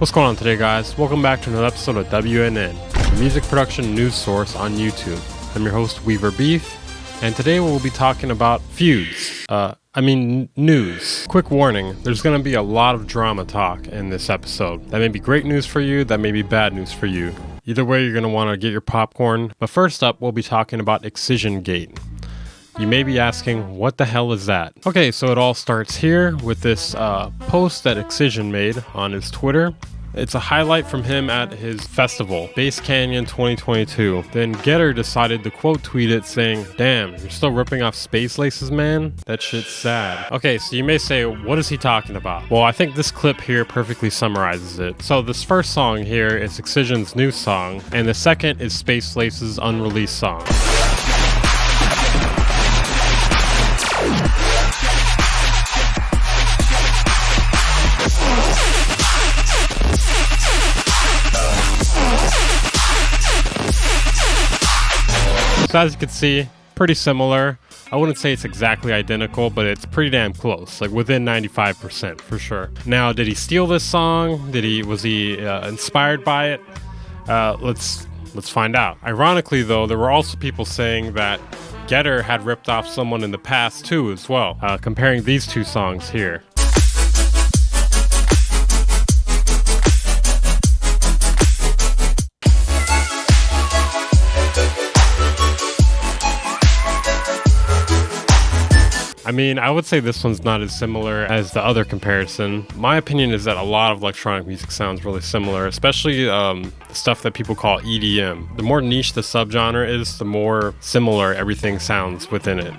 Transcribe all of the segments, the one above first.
What's going on today, guys? Welcome back to another episode of WNN, the music production news source on YouTube. I'm your host, Weaver Beef, and today we'll be talking about feuds. News. Quick warning, there's going to be a lot of drama talk in this episode. That may be great news for you, that may be bad news for you. Either way, you're going to want to get your popcorn. But first up, we'll be talking about EXCISION Gate. You may be asking, what the hell is that? Okay, so it all starts here with this post that EXCISION made on his Twitter. It's a highlight from him at his festival, Bass Canyon 2022. Then Getter decided to quote tweet it saying, "Damn, you're still ripping off Space Laces, man? That shit's sad." Okay, so you may say, what is he talking about? Well, I think this clip here perfectly summarizes it. So this first song here is EXCISION's new song, and the second is Space Laces' unreleased song. So as you can see, pretty similar. I wouldn't say it's exactly identical, but it's pretty damn close, like within 95% for sure. Now, did he steal this song? Was he inspired by it? Let's find out. Ironically though, there were also people saying that Getter had ripped off someone in the past too as well, comparing these two songs here. I mean, I would say this one's not as similar as the other comparison. My opinion is that a lot of electronic music sounds really similar, especially the stuff that people call EDM. The more niche the subgenre is, the more similar everything sounds within it.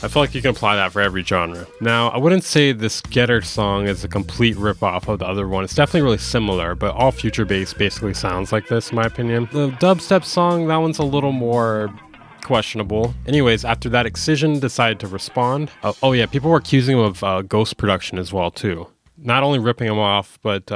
I feel like you can apply that for every genre. Now, I wouldn't say this Getter song is a complete ripoff of the other one. It's definitely really similar, but all future bass basically sounds like this, in my opinion. The dubstep song, that one's a little more questionable. Anyways, after that, EXCISION decided to respond. Oh yeah, people were accusing him of ghost production as well too. Not only ripping him off, but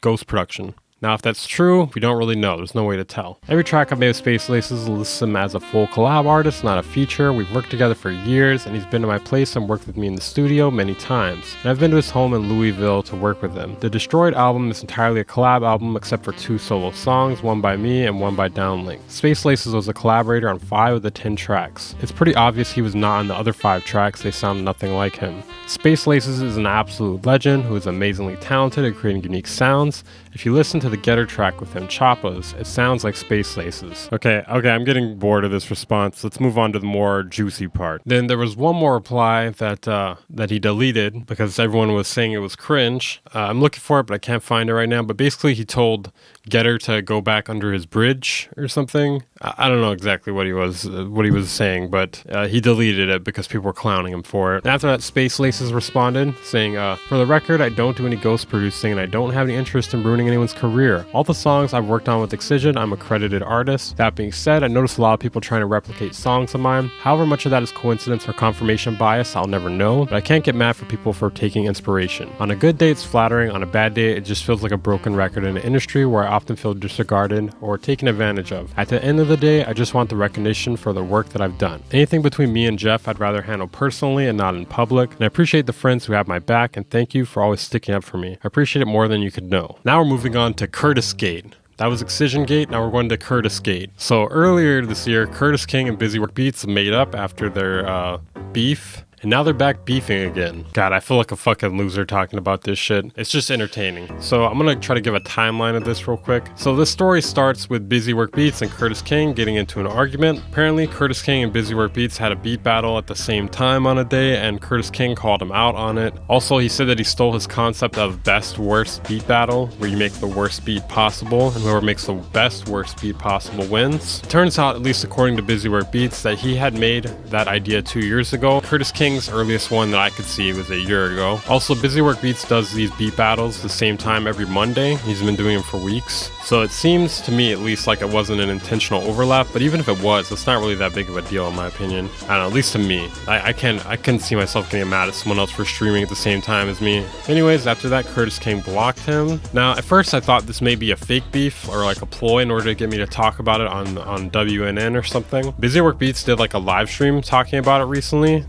ghost production. Now, if that's true, we don't really know. There's no way to tell. Every track I've made with Space Laces lists him as a full collab artist, not a feature. We've worked together for years, and he's been to my place and worked with me in the studio many times. And I've been to his home in Louisville to work with him. The Destroyed album is entirely a collab album except for 2 solo songs, one by me and one by Downlink. Space Laces was a collaborator on 5 of the 10 tracks. It's pretty obvious he was not on the other 5 tracks. They sound nothing like him. Space Laces is an absolute legend who is amazingly talented at creating unique sounds. If you listen to the Getter track with him, Choppas, it sounds like Space Laces. Okay, I'm getting bored of this response. Let's move on to the more juicy part. Then there was one more reply that he deleted because everyone was saying it was cringe. I'm looking for it, but I can't find it right now. But basically, he told Getter to go back under his bridge or something. I don't know exactly what he was saying, but he deleted it because people were clowning him for it. And after that, Space Laces responded saying, "For the record, I don't do any ghost producing and I don't have any interest in ruining anyone's career. All the songs I've worked on with EXCISION, I'm a credited artist. That being said, I noticed a lot of people trying to replicate songs of mine. However much of that is coincidence or confirmation bias, I'll never know, but I can't get mad for people for taking inspiration. On a good day, it's flattering. On a bad day, it just feels like a broken record in an industry where I often feel disregarded or taken advantage of. At the end of the day, I just want the recognition for the work that I've done. Anything between me and Jeff, I'd rather handle personally and not in public, and I appreciate the friends who have my back, and thank you for always sticking up for me. I appreciate it more than you could know." Now we're moving on to Curtis Gate. That was EXCISION Gate, now we're going to Curtis Gate. So earlier this year, Curtis King and Busy Work Beats made up after their beef. And now they're back beefing again. God, I feel like a fucking loser talking about this shit. It's just entertaining. So I'm gonna try to give a timeline of this real quick. So this story starts with Busy Work Beats and Curtis King getting into an argument. Apparently, Curtis King and Busy Work Beats had a beat battle at the same time on a day, and Curtis King called him out on it. Also, he said that he stole his concept of best worst beat battle, where you make the worst beat possible, and whoever makes the best worst beat possible wins. It turns out, at least according to Busy Work Beats, that he had made that idea 2 years ago. Curtis King's earliest one that I could see was a year ago. Also, Busy Work Beats does these beat battles the same time every Monday. He's been doing them for weeks. So it seems to me at least like it wasn't an intentional overlap, but even if it was, it's not really that big of a deal in my opinion. I don't know, at least to me. I couldn't see myself getting mad at someone else for streaming at the same time as me. Anyways, after that, Curtis King blocked him. Now, at first I thought this may be a fake beef or like a ploy in order to get me to talk about it on WNN or something. Busy Work Beats did like a live stream talking about it recently,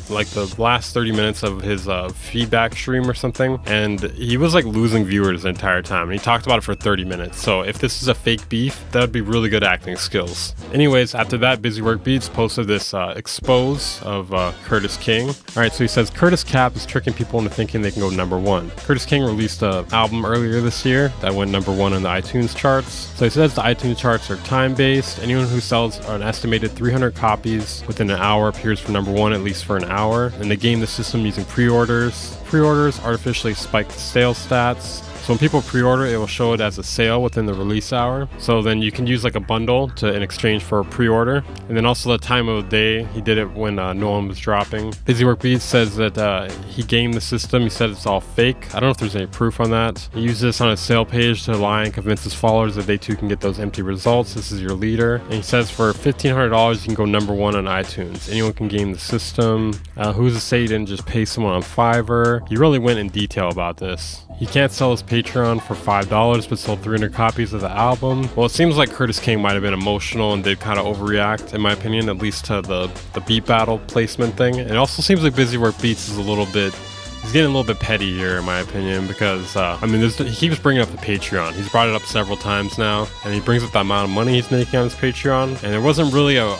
like the last 30 minutes of his feedback stream or something, and he was like losing viewers the entire time, and he talked about it for 30 minutes. So if this is a fake beef, that would be really good acting skills. Anyways, after that, Busywork Beats posted this expose of Curtis King. Alright, so he says Curtis Cap is tricking people into thinking they can go #1. Curtis King released an album earlier this year that went #1 on the iTunes charts. So he says the iTunes charts are time-based. Anyone who sells an estimated 300 copies within an hour appears for #1 at least for an hour, and they game the system using pre-orders. Pre-orders artificially spike the sales stats. So when people pre-order, it will show it as a sale within the release hour. So then you can use like a bundle in exchange for a pre-order. And then also the time of the day, he did it when no one was dropping. Busywork Beats says that he gamed the system. He said it's all fake. I don't know if there's any proof on that. He used this on his sale page to lie and convince his followers that they too can get those empty results. This is your leader. And he says for $1,500, you can go #1 on iTunes. Anyone can game the system. Who's to say he didn't just pay someone on Fiverr? He really went in detail about this. He can't sell his Patreon for $5, but sold 300 copies of the album. Well, it seems like Curtis King might have been emotional and did kind of overreact, in my opinion, at least to the beat battle placement thing. And it also seems like Busywork Beats is a little bit... He's getting a little bit petty here, in my opinion, because, I mean, he keeps bringing up the Patreon. He's brought it up several times now, and he brings up the amount of money he's making on his Patreon, and there wasn't really a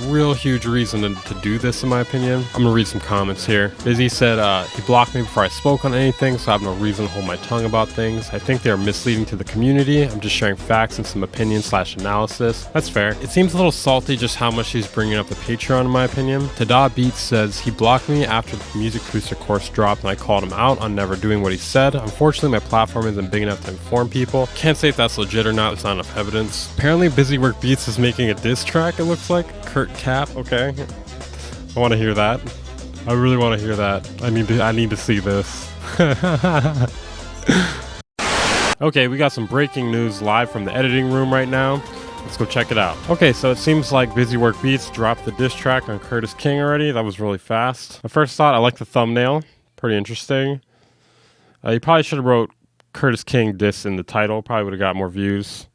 real huge reason to do this, in my opinion. I'm gonna read some comments here. Busy said, he blocked me before I spoke on anything, so I have no reason to hold my tongue about things. I think they are misleading to the community. I'm just sharing facts and some opinion/analysis. That's fair. It seems a little salty just how much he's bringing up the Patreon, in my opinion. Tada Beats says, he blocked me after the music producer course dropped, and I called him out on never doing what he said. Unfortunately, my platform isn't big enough to inform people. Can't say if that's legit or not. There's not enough evidence. Apparently, Busywork Beats is making a diss track, it looks like. Kurt Cap, okay. I want to hear that. I really want to hear that. I need to see this. Okay, we got some breaking news live from the editing room right now. Let's go check it out. Okay, so it seems like Busywork Beats dropped the diss track on Curtis King already. That was really fast. I first thought I liked the thumbnail. Pretty interesting. You probably should have wrote Curtis King diss in the title. Probably would have got more views.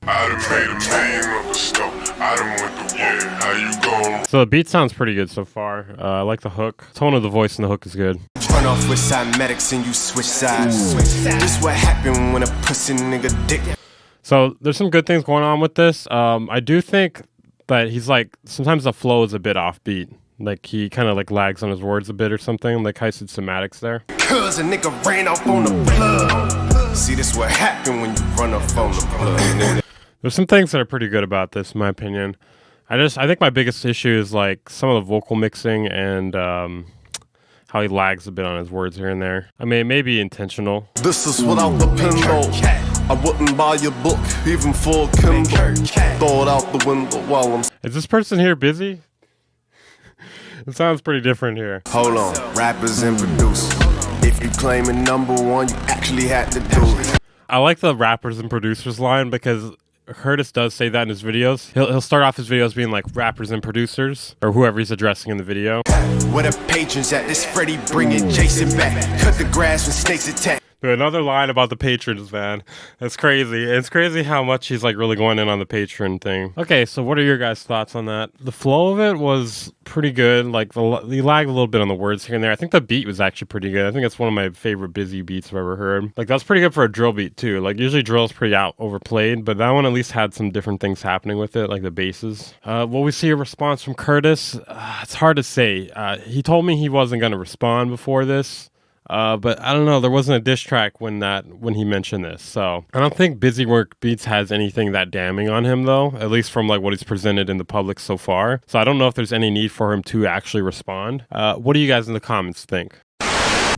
So the beat sounds pretty good so far. I like the hook. Tone of the voice in the hook is good. Turn off with side medics and you switch sides. This what happened when a pussy nigga dick. So there's some good things going on with this. I do think that he's like, sometimes the flow is a bit offbeat. Like he kind of like lags on his words a bit or something. Like I said, semantics there. Cause a nigga ran off on the plug. See, this what happened when you run off on the plug. There's some things that are pretty good about this, in my opinion. I think my biggest issue is like some of the vocal mixing and how he lags a bit on his words here and there. I mean, it may be intentional. This is without the Kindle. I wouldn't buy your book, even for Kindle. Throw it out the window while I'm... Is this person here busy? It sounds pretty different here. Hold on, rappers and producers. If you claiming #1, you actually had to do it. I like the rappers and producers line because Curtis does say that in his videos. He'll start off his videos being like rappers and producers, or whoever he's addressing in the video. Where the patrons at? This Freddy bringing Jason back. Cut the grass when snakes attack. Another line about the patrons, man. That's crazy. It's crazy how much he's like really going in on the patron thing. Okay, so what are your guys' thoughts on that? The flow of it was pretty good. Like he lagged a little bit on the words here and there. I think the beat was actually pretty good. I think it's one of my favorite busy beats I've ever heard. Like that's pretty good for a drill beat too. Like usually drill is pretty overplayed, but that one at least had some different things happening with it, like the basses. Will we see a response from Curtis? It's hard to say. He told me he wasn't going to respond before this. But I don't know, there wasn't a diss track when he mentioned this, so I don't think Busywork Beats has anything that damning on him though, at least from like what he's presented in the public so far. So I don't know if there's any need for him to actually respond. What do you guys in the comments think?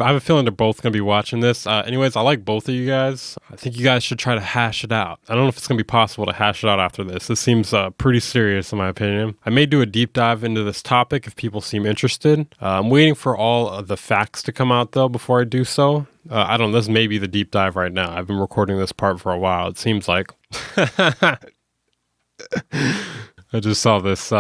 I have a feeling they're both going to be watching this. Anyways, I like both of you guys. I think you guys should try to hash it out. I don't know if it's going to be possible to hash it out after this. This seems pretty serious in my opinion. I may do a deep dive into this topic if people seem interested. I'm waiting for all of the facts to come out though before I do so. I don't know, this may be the deep dive right now. I've been recording this part for a while, it seems like. I just saw this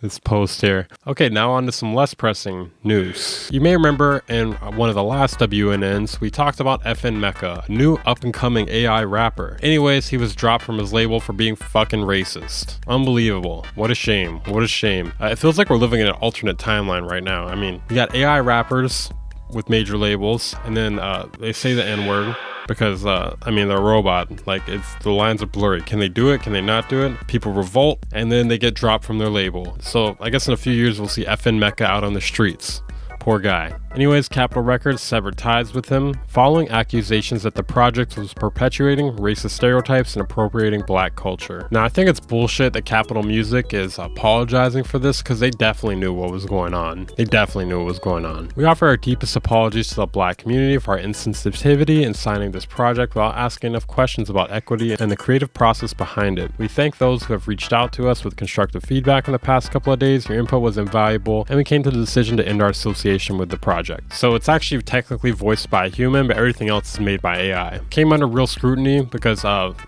this post here. Okay, now on to some less pressing news. You may remember in one of the last WNNs, we talked about MEKA, a new up-and-coming AI rapper. Anyways, he was dropped from his label for being fucking racist. Unbelievable. What a shame. What a shame. It feels like we're living in an alternate timeline right now. I mean, we got AI rappers with major labels, and then they say the N-word because I mean, they're a robot. Like, the lines are blurry. Can they do it? Can they not do it? People revolt, and then they get dropped from their label. So I guess in a few years we'll see MEKA out on the streets. Poor guy. Anyways, Capitol Records severed ties with him following accusations that the project was perpetuating racist stereotypes and appropriating black culture. Now, I think it's bullshit that Capitol Music is apologizing for this because they definitely knew what was going on. They definitely knew what was going on. We offer our deepest apologies to the black community for our insensitivity in signing this project without asking enough questions about equity and the creative process behind it. We thank those who have reached out to us with constructive feedback in the past couple of days. Your input was invaluable, and we came to the decision to end our association with the project. So it's actually technically voiced by a human, but everything else is made by AI. Came under real scrutiny because of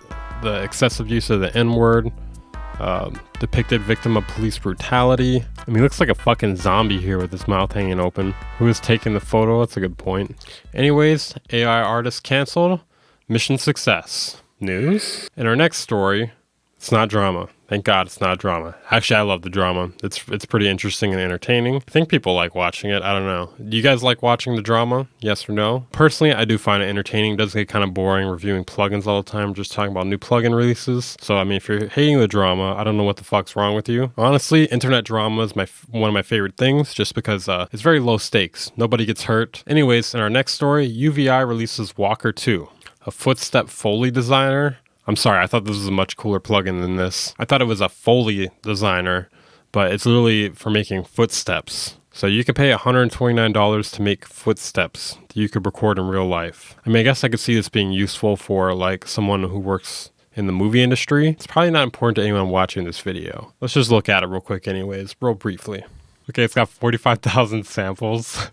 the excessive use of the N-word, depicted victim of police brutality. I mean, he looks like a fucking zombie here with his mouth hanging open. Who is taking the photo? That's a good point. Anyways, AI artist canceled. Mission success. News? In our next story, it's not drama. Thank God it's not drama. Actually, I love the drama. It's pretty interesting and entertaining. I think people like watching it. I don't know. Do you guys like watching the drama? Yes or no? Personally, I do find it entertaining. It does get kind of boring reviewing plugins all the time, just talking about new plugin releases. So, I mean, if you're hating the drama, I don't know what the fuck's wrong with you. Honestly, internet drama is one of my favorite things just because it's very low stakes. Nobody gets hurt. Anyways, in our next story, UVI releases Walker 2, a footstep Foley designer. I'm sorry, I thought this was a much cooler plugin than this. I thought it was a Foley designer, but it's literally for making footsteps. So you could pay $129 to make footsteps that you could record in real life. I mean, I guess I could see this being useful for like someone who works in the movie industry. It's probably not important to anyone watching this video. Let's just look at it real quick anyways, real briefly. Okay, it's got 45,000 samples.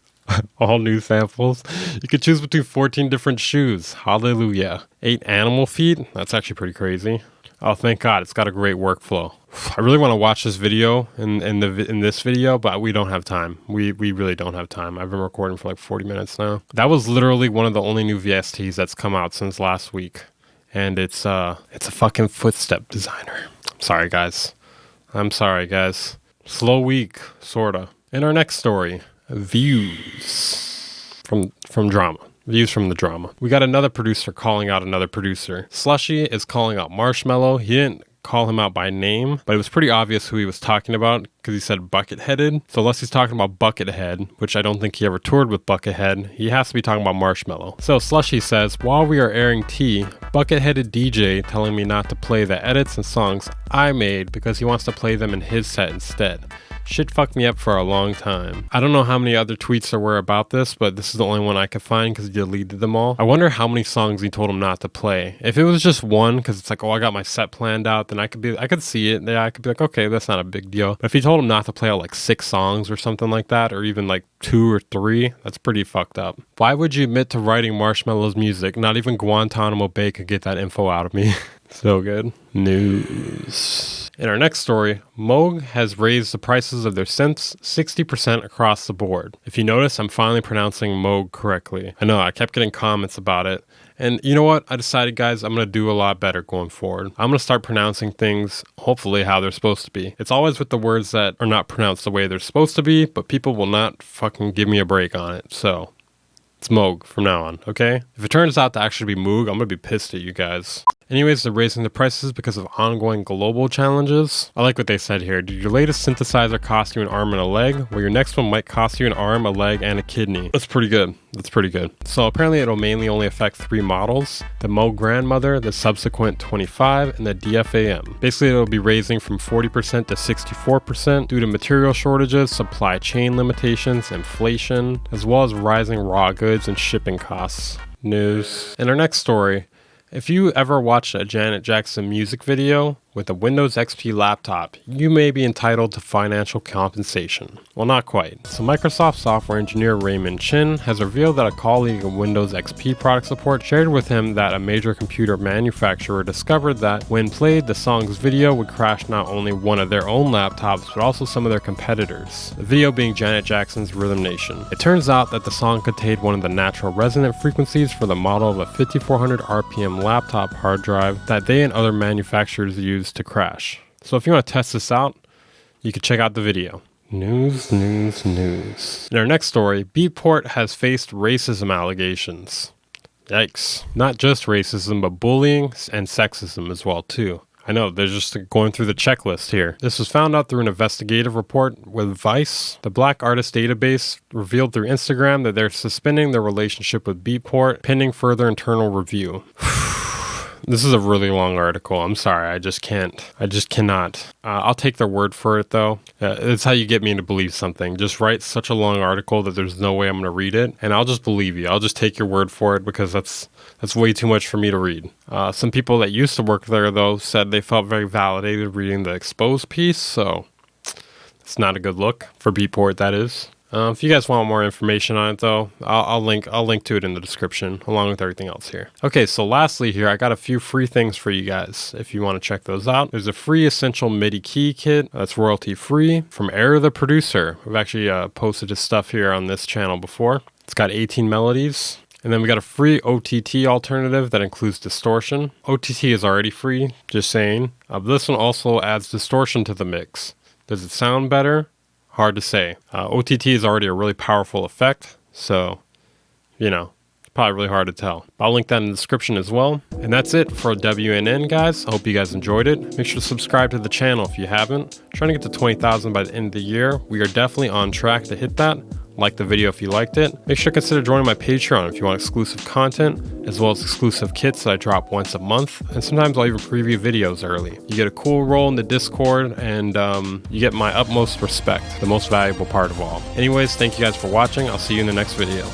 All new samples. You could choose between 14 different shoes. Hallelujah. 8 animal feet. That's actually pretty crazy. Oh, thank God. It's got a great workflow. I really want to watch this video in this video, but we don't have time. We really don't have time. I've been recording for like 40 minutes now. That was literally one of the only new VSTs that's come out since last week. And it's a fucking footstep designer. I'm sorry, guys. Slow week, sorta. In our next story, views from drama. Views from the drama. We got another producer calling out another producer. Slushy is calling out MARSHMELLO. He didn't call him out by name, but it was pretty obvious who he was talking about because he said Bucketheaded. So unless he's talking about Buckethead, which I don't think he ever toured with Buckethead, he has to be talking about MARSHMELLO. So Slushy says, while we are airing T, Bucketheaded DJ telling me not to play the edits and songs I made because he wants to play them in his set instead. Shit fucked me up for a long time. I don't know how many other tweets there were about this, but this is the only one I could find because he deleted them all. I wonder how many songs he told him not to play. If it was just one, because it's like, oh, I got my set planned out, then I could see it. Yeah, I could be like, okay, that's not a big deal. But if he told him not to play out like 6 songs or something like that, or even like 2 or 3, that's pretty fucked up. Why would you admit to writing MARSHMELLO's music? Not even Guantanamo Bay could get that info out of me. So good. News. In our next story, MOOG has raised the prices of their synths 60% across the board. If you notice, I'm finally pronouncing MOOG correctly. I know, I kept getting comments about it. And you know what? I decided, guys, I'm going to do a lot better going forward. I'm going to start pronouncing things, hopefully, how they're supposed to be. It's always with the words that are not pronounced the way they're supposed to be, but people will not fucking give me a break on it. So, it's MOOG from now on, okay? If it turns out to actually be MOOG, I'm going to be pissed at you guys. Anyways, they're raising the prices because of ongoing global challenges. I like what they said here. Did your latest synthesizer cost you an arm and a leg? Well, your next one might cost you an arm, a leg, and a kidney. That's pretty good. That's pretty good. So apparently it'll mainly only affect 3 models. The Moog Grandmother, the subsequent 25, and the DFAM. Basically, it'll be raising from 40% to 64% due to material shortages, supply chain limitations, inflation, as well as rising raw goods and shipping costs. News. In our next story, if you ever watched a Janet Jackson music video, with a Windows XP laptop, you may be entitled to financial compensation. Well, not quite. So Microsoft software engineer Raymond Chin has revealed that a colleague of Windows XP product support shared with him that a major computer manufacturer discovered that when played, the song's video would crash not only one of their own laptops, but also some of their competitors. The video being Janet Jackson's Rhythm Nation. It turns out that the song contained one of the natural resonant frequencies for the model of a 5400 RPM laptop hard drive that they and other manufacturers use to crash. So if you want to test this out, you can check out the video. News. In our next story, BEATPORT has faced racism allegations. Yikes. Not just racism, but bullying and sexism as well too. I know, they're just going through the checklist here. This was found out through an investigative report with Vice. The Black Artist Database revealed through Instagram that they're suspending their relationship with BEATPORT pending further internal review. This is a really long article. I'm sorry. I just cannot. I'll take their word for it though. It's how you get me to believe something. Just write such a long article that there's no way I'm going to read it, and I'll just believe you. I'll just take your word for it because that's way too much for me to read. Some people that used to work there though said they felt very validated reading the exposed piece, so it's not a good look for BEATPORT, that is. If you guys want more information on it though, I'll link to it in the description along with everything else here. Okay, so lastly here, I got a few free things for you guys if you want to check those out. There's a free essential MIDI key kit that's royalty free from Air the Producer. We've actually posted his stuff here on this channel before. It's got 18 melodies. And then we got a free OTT alternative that includes distortion. OTT is already free, just saying. This one also adds distortion to the mix. Does it sound better? Hard to say. OTT is already a really powerful effect, so, you know, it's probably really hard to tell. I'll link that in the description as well. And that's it for WNN, guys. I hope you guys enjoyed it. Make sure to subscribe to the channel if you haven't. Trying to get to 20,000 by the end of the year. We are definitely on track to hit that. Like the video if you liked it. Make sure to consider joining my Patreon if you want exclusive content, as well as exclusive kits that I drop once a month, and sometimes I'll even preview videos early. You get a cool role in the Discord, and you get my utmost respect, the most valuable part of all. Anyways, thank you guys for watching. I'll see you in the next video.